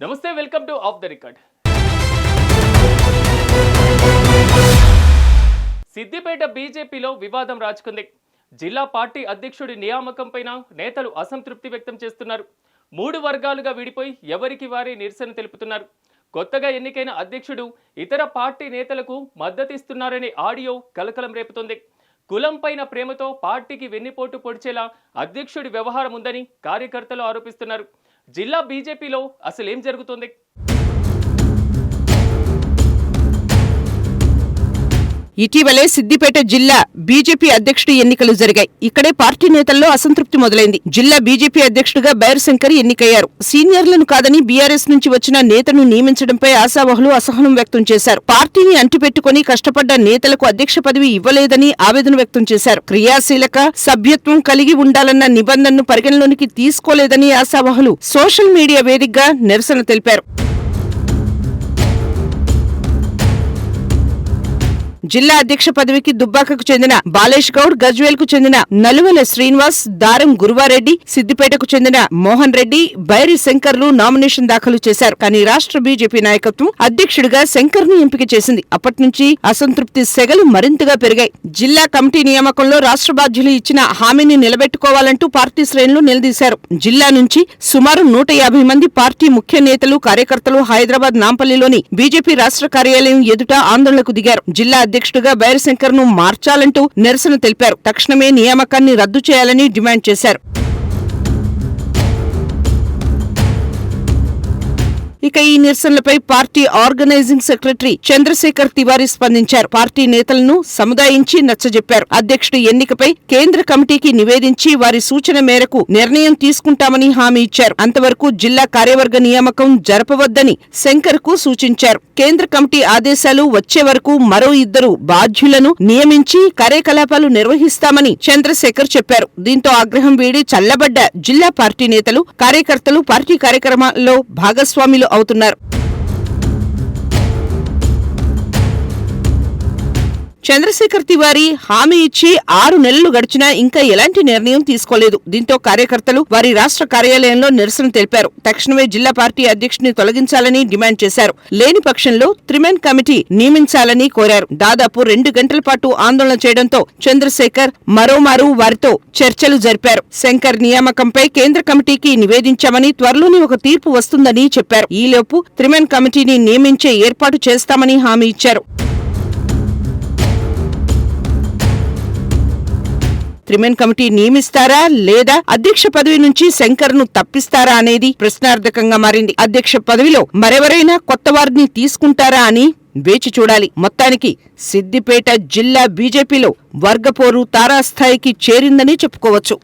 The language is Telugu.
నమస్తే, welcome to of the record. Siddipet బీజేపీలో వివాదం రాజుకుంది. జిల్లా పార్టీ అధ్యక్షుడి నియామకంపైన నేతలు అసంతృప్తి వ్యక్తం చేస్తున్నారు. 3 వర్గాలుగా విడిపోయి ఎవరికి వారే నిరసన తెలుపుతున్నారు. కొత్తగా ఎన్నికైన అధ్యక్షుడు ఇతర పార్టీ నేతలకు మద్దతిస్తున్నారనే ఆడియో కలకలం రేపుతోంది. కులం పైన ప్రేమతో పార్టీకి వెన్నుపోటు పొడిచేలా అధ్యక్షుడి వ్యవహారం ఉందని కార్యకర్తలు ఆరోపిస్తున్నారు. జిల్లా బీజేపీలో అసలేం జరుగుతోంది? ఇటీవలే సిద్దిపేట జిల్లా బీజేపీ అధ్యక్షుడి ఎన్నికలు జరిగాయి. ఇక్కడే పార్టీ నేతల్లో అసంతృప్తి మొదలైంది. జిల్లా బీజేపీ అధ్యక్షుడిగా బైరు శంకర్ ఎన్నికయ్యారు. సీనియర్లను కాదని బీఆర్ఎస్ నుంచి వచ్చిన నేతను నియమించడంపై ఆశావహులు అసహనం వ్యక్తం చేశారు. పార్టీని అంటిపెట్టుకుని కష్టపడ్డ నేతలకు అధ్యక్ష పదవి ఇవ్వలేదని ఆవేదన వ్యక్తం చేశారు. క్రియాశీలక సభ్యత్వం కలిగి ఉండాలన్న నిబంధనను పరిగణలోనికి తీసుకోలేదని ఆశావహులు సోషల్ మీడియా వేదికగా నిరసన తెలిపారు. జిల్లా అధ్యక్ష పదవికి దుబ్బాకకు చెందిన బాలేష్ గౌడ్, గజ్వేల్ కు చెందిన నలువెల శ్రీనివాస్, దారం గురువారెడ్డి, సిద్దిపేటకు చెందిన మోహన్ రెడ్డి, బైరి శంకర్లు నామినేషన్ దాఖలు చేశారు. కానీ రాష్ట్ర బీజేపీ నాయకత్వం అధ్యక్షుడిగా శంకర్ ను ఎంపిక చేసింది. అప్పటి నుంచి అసంతృప్తి సెగలు మరింతగా పెరిగాయి. జిల్లా కమిటీ నియామకంలో రాష్ట్ర బాధ్యులు ఇచ్చిన హామీని నిలబెట్టుకోవాలంటూ పార్టీ శ్రేణులు నిలదీశారు. జిల్లా నుంచి సుమారు 150 మంది పార్టీ ముఖ్య నేతలు, కార్యకర్తలు హైదరాబాద్ నాంపల్లిలోని బీజేపీ రాష్ట్ర కార్యాలయం ఎదుట ఆందోళనకు దిగారు. జిల్లా అధ్యక్షుడిగా బైరు శంకర్ ను మార్చాలంటూ నిరసన తెలిపారు. తక్షణమే నియామకాన్ని రద్దు చేయాలని డిమాండ్ చేశారు. ఇక ఈ నిరసనలపై party organizing secretary Chandrashekhar Tiwari స్పందించారు. పార్టీ నేతలను సముదాయించి నచ్చజెప్పారు. అధ్యక్షుడి ఎన్నికపై కేంద్ర కమిటీకి నివేదించి వారి సూచన మేరకు నిర్ణయం తీసుకుంటామని హామీ ఇచ్చారు. అంతవరకు జిల్లా కార్యవర్గ నియామకం జరపవద్దని శంకర్ కు సూచించారు. కేంద్ర కమిటీ ఆదేశాలు వచ్చే వరకు మరో 2 బాధ్యులను నియమించి కార్యకలాపాలు నిర్వహిస్తామని చంద్రశేఖర్ చెప్పారు. దీంతో ఆగ్రహం వీడి చల్లబడ్డ జిల్లా పార్టీ నేతలు, కార్యకర్తలు పార్టీ కార్యక్రమాల్లో భాగస్వాములు అవుతున్నారు. చంద్రశేఖర్ తివారీ హామీ ఇచ్చి 6 నెలలు గడిచినా ఇంకా ఎలాంటి నిర్ణయం తీసుకోలేదు. దీంతో కార్యకర్తలు వారి రాష్ట్ర కార్యాలయంలో నిరసన తెలిపారు. తక్షణమే జిల్లా పార్టీ అధ్యక్షుడిని తొలగించాలని డిమాండ్ చేశారు. లేని పక్షంలో 3 కమిటీ నియమించాలని కోరారు. దాదాపు 2 గంటల పాటు ఆందోళన చేయడంతో చంద్రశేఖర్ మరోమారు వారితో చర్చలు జరిపారు. శంకర్ నియామకంపై కేంద్ర కమిటీకి నివేదించామని, త్వరలోనే ఒక తీర్పు వస్తుందని చెప్పారు. ఈలోపు 3 కమిటీని నియమించే ఏర్పాటు చేస్తామని హామీ ఇచ్చారు. 3 కమిటీ నియమిస్తారా లేదా అధ్యక్ష పదవి నుంచి శంకర్ ను తప్పిస్తారా అనేది ప్రశ్నార్థకంగా మారింది. అధ్యక్ష పదవిలో మరెవరైనా కొత్త వారిని తీసుకుంటారా అని వేచి చూడాలి. మొత్తానికి సిద్దిపేట జిల్లా బీజేపీలో వర్గపోరు తారాస్థాయికి చేరిందని చెప్పుకోవచ్చు.